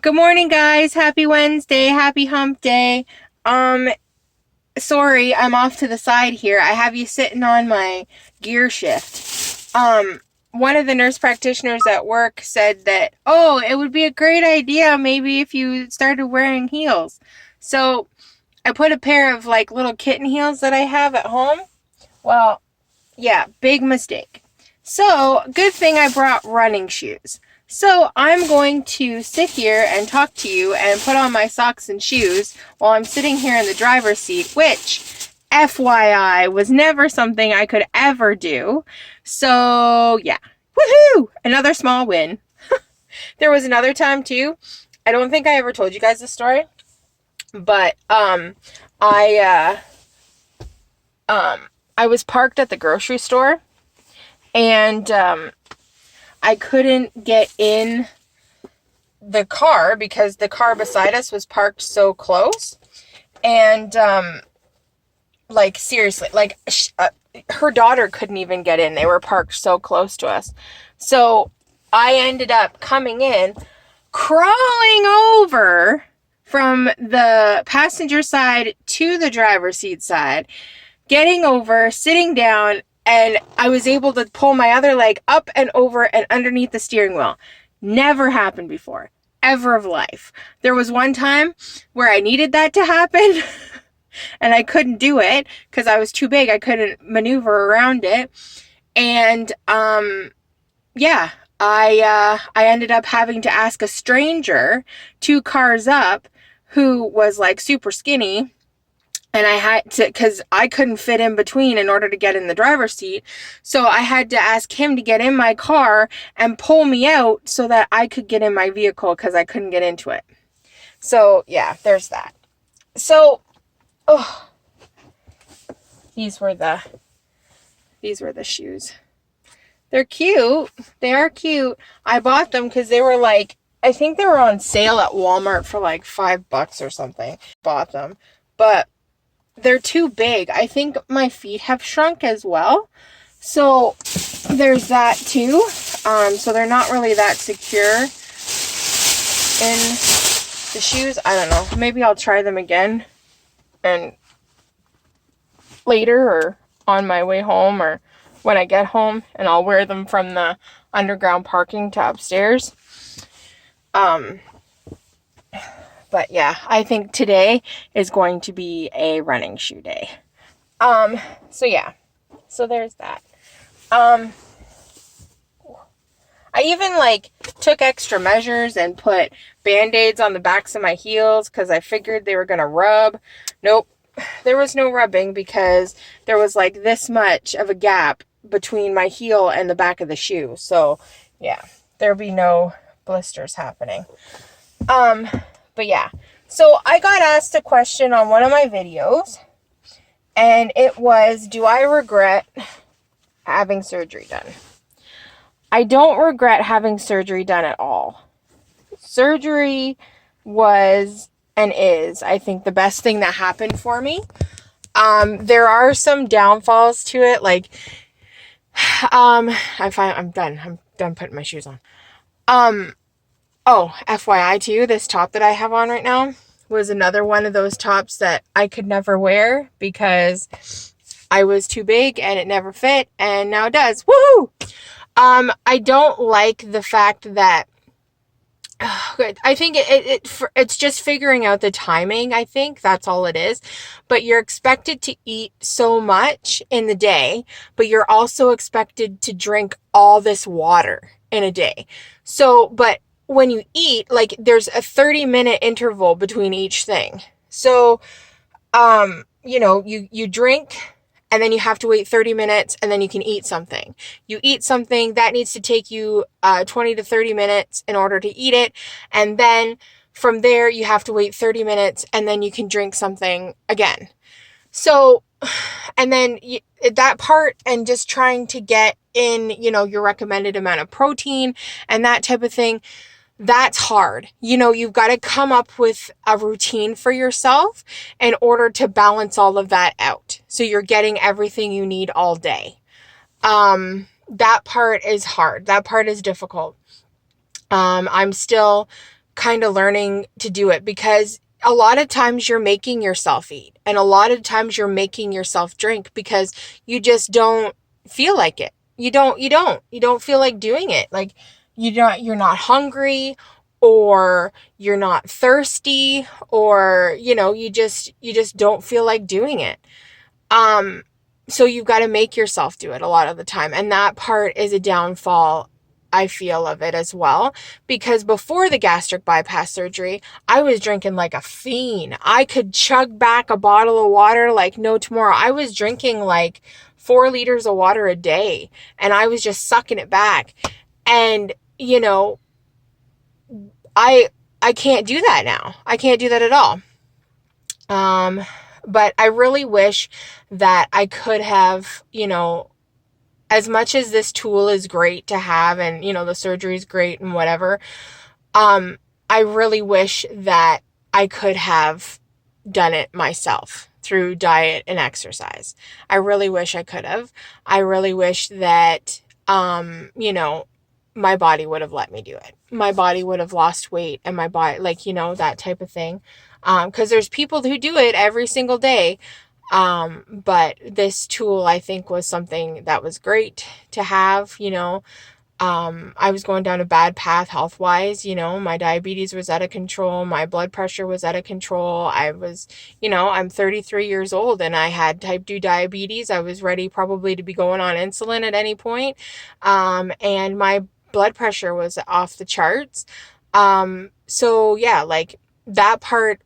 Good morning, guys. Happy Wednesday. Happy hump day. Um, Sorry, I'm off to the side here. I have you sitting on my gear shift. One of the nurse practitioners at work said that, oh, it would be a great idea maybe if you started wearing heels. So I put a pair of like little kitten heels that I have at home. Well, yeah, big mistake. So, good thing I brought running shoes. So, I'm going to sit here and talk to you and put on my socks and shoes while I'm sitting here in the driver's seat, which, FYI, was never something I could ever do. So, yeah. Woohoo! Another small win. There was another time, too. I don't think I ever told you guys this story, but, I, I was parked at the grocery store and I couldn't get in the car because the car beside us was parked so close. And like seriously, like her daughter couldn't even get in. They were parked so close to us. So I ended up coming in, crawling over from the passenger side to the driver's seat side, getting over, sitting down, and I was able to pull my other leg up and over and underneath the steering wheel. Never happened before, ever of life. There was one time where I needed that to happen and I couldn't do it because I was too big. I couldn't maneuver around it. And yeah, I ended up having to ask a stranger 2 cars up who was like super skinny. And I had to, because I couldn't fit in between in order to get in the driver's seat. So I had to ask him to get in my car and pull me out so that I could get in my vehicle because I couldn't get into it. So yeah, there's that. So, oh, these were the shoes. They're cute. They are cute. I bought them because they were like, I think they were on sale at Walmart for like $5 or something. Bought them. But they're too big. I think my feet have shrunk as well. So there's that too. So they're not really that secure in the shoes. I don't know. Maybe I'll try them again and later or on my way home or when I get home, and I'll wear them from the underground parking to upstairs. But yeah, I think today is going to be a running shoe day. So yeah. So there's that. I even like took extra measures and put Band-Aids on the backs of my heels because I figured they were going to rub. Nope. There was no rubbing because there was like this much of a gap between my heel and the back of the shoe. So yeah, there'll be no blisters happening. But yeah, so I got asked a question on one of my videos, and it was, do I regret having surgery done? I don't regret having surgery done at all. Surgery was and is, I think, the best thing that happened for me. There are some downfalls to it, like, I'm done putting my shoes on. Oh, FYI too, this top that I have on right now was another one of those tops that I could never wear because I was too big and it never fit, and now it does. Woohoo! I don't like the fact that I think it's just figuring out the timing. I think that's all it is. But you're expected to eat so much in the day, but you're also expected to drink all this water in a day. So, but when you eat, like there's a 30-minute interval between each thing. So, you drink and then you have to wait 30 minutes and then you can eat something. You eat something that needs to take you 20 to 30 minutes in order to eat it. And then from there you have to wait 30 minutes and then you can drink something again. So, and then that part and just trying to get in, your recommended amount of protein and that type of thing. That's hard. You've got to come up with a routine for yourself in order to balance all of that out. So you're getting everything you need all day. That part is hard. That part is difficult. I'm still kind of learning to do it, because a lot of times you're making yourself eat, and a lot of times you're making yourself drink because you just don't feel like it. You don't feel like doing it. Like you're not hungry, or you're not thirsty, or you just don't feel like doing it. So you've got to make yourself do it a lot of the time. And that part is a downfall, I feel, of it as well. Because before the gastric bypass surgery, I was drinking like a fiend. I could chug back a bottle of water like no tomorrow. I was drinking like 4 liters of water a day, and I was just sucking it back. And, I can't do that now. I can't do that at all. But I really wish that I could have, as much as this tool is great to have, and, the surgery is great and whatever, I really wish that I could have done it myself through diet and exercise. I really wish I could have. I really wish that, my body would have let me do it. My body would have lost weight, and my body, that type of thing. Because there's people who do it every single day. But this tool, I think, was something that was great to have. I was going down a bad path health-wise. My diabetes was out of control. My blood pressure was out of control. I was, I'm 33 years old, and I had type 2 diabetes. I was ready probably to be going on insulin at any point. And my blood pressure was off the charts. So yeah, like that part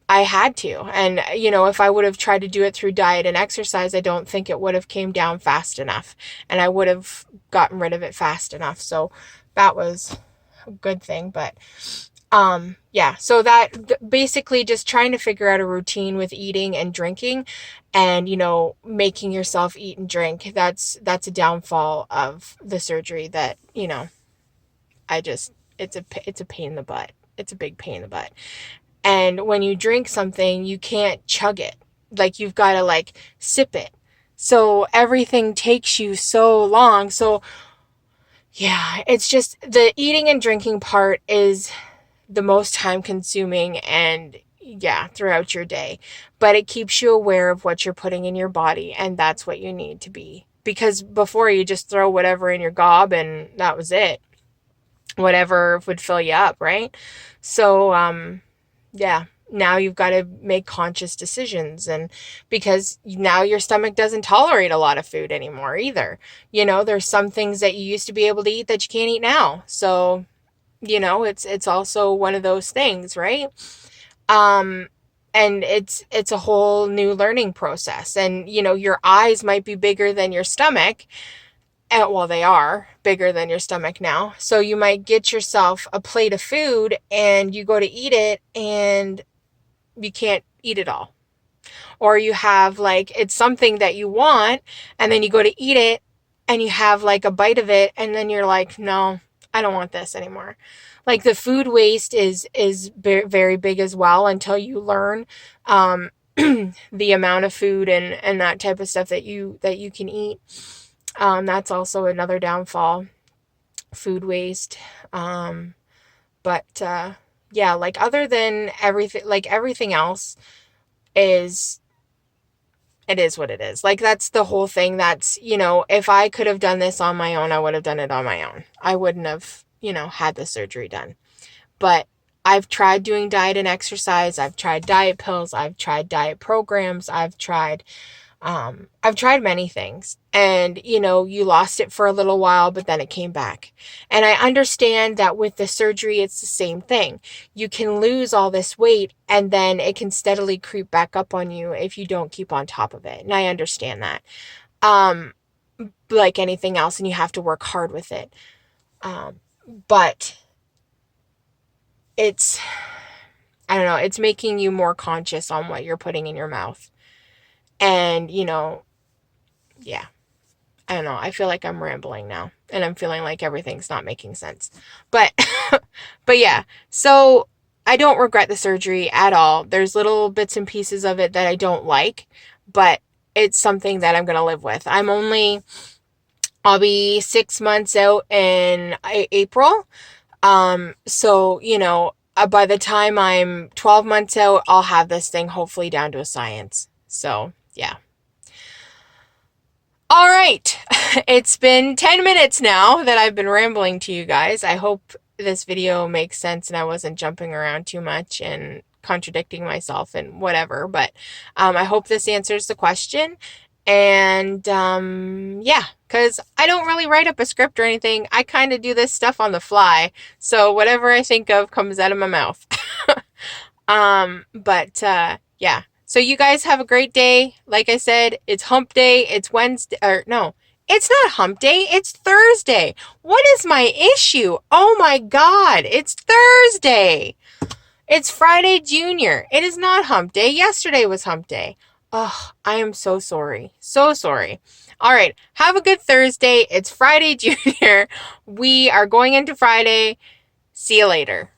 I had to. And, if I would have tried to do it through diet and exercise, I don't think it would have came down fast enough, and I would have gotten rid of it fast enough. So that was a good thing. But, yeah, so that basically just trying to figure out a routine with eating and drinking, and, making yourself eat and drink. That's a downfall of the surgery that, it's a pain in the butt. It's a big pain in the butt. And when you drink something, you can't chug it. Like, you've got to sip it. So everything takes you so long. So yeah, it's just the eating and drinking part is the most time consuming, and yeah, throughout your day. But it keeps you aware of what you're putting in your body, and that's what you need to be. Because before, you just throw whatever in your gob and that was it. Whatever would fill you up, right? So, yeah, now you've got to make conscious decisions, and because now your stomach doesn't tolerate a lot of food anymore either. There's some things that you used to be able to eat that you can't eat now. So, it's also one of those things, right? And it's a whole new learning process, and, your eyes might be bigger than your stomach. And, well, they are bigger than your stomach now. So you might get yourself a plate of food, and you go to eat it, and you can't eat it all. Or you have it's something that you want, and then you go to eat it, and you have a bite of it, and then you're like, no, I don't want this anymore. The food waste is very big as well, until you learn the amount of food and that type of stuff that you can eat. That's also another downfall, food waste. But yeah, other than everything, everything else it is what it is. That's the whole thing. That's, if I could have done this on my own, I would have done it on my own. I wouldn't have, had the surgery done. But I've tried doing diet and exercise. I've tried diet pills. I've tried diet programs. I've tried many things, and, you lost it for a little while, but then it came back. And I understand that with the surgery, it's the same thing. You can lose all this weight, and then it can steadily creep back up on you if you don't keep on top of it. And I understand that, like anything else, and you have to work hard with it. But it's, I don't know, it's making you more conscious on what you're putting in your mouth. And, yeah, I don't know. I feel like I'm rambling now, and I'm feeling like everything's not making sense. But, but yeah, so I don't regret the surgery at all. There's little bits and pieces of it that I don't like, but it's something that I'm going to live with. I'll be 6 months out in April. So, by the time I'm 12 months out, I'll have this thing hopefully down to a science. So, yeah. All right. It's been 10 minutes now that I've been rambling to you guys. I hope this video makes sense and I wasn't jumping around too much and contradicting myself and whatever. But I hope this answers the question. And yeah, because I don't really write up a script or anything. I kind of do this stuff on the fly. So whatever I think of comes out of my mouth. Yeah. So you guys have a great day. Like I said, it's hump day. It's Wednesday, or no, it's not hump day. It's Thursday. What is my issue? Oh my God. It's Thursday. It's Friday Junior. It is not hump day. Yesterday was hump day. Oh, I am so sorry. So sorry. All right. Have a good Thursday. It's Friday Junior. We are going into Friday. See you later.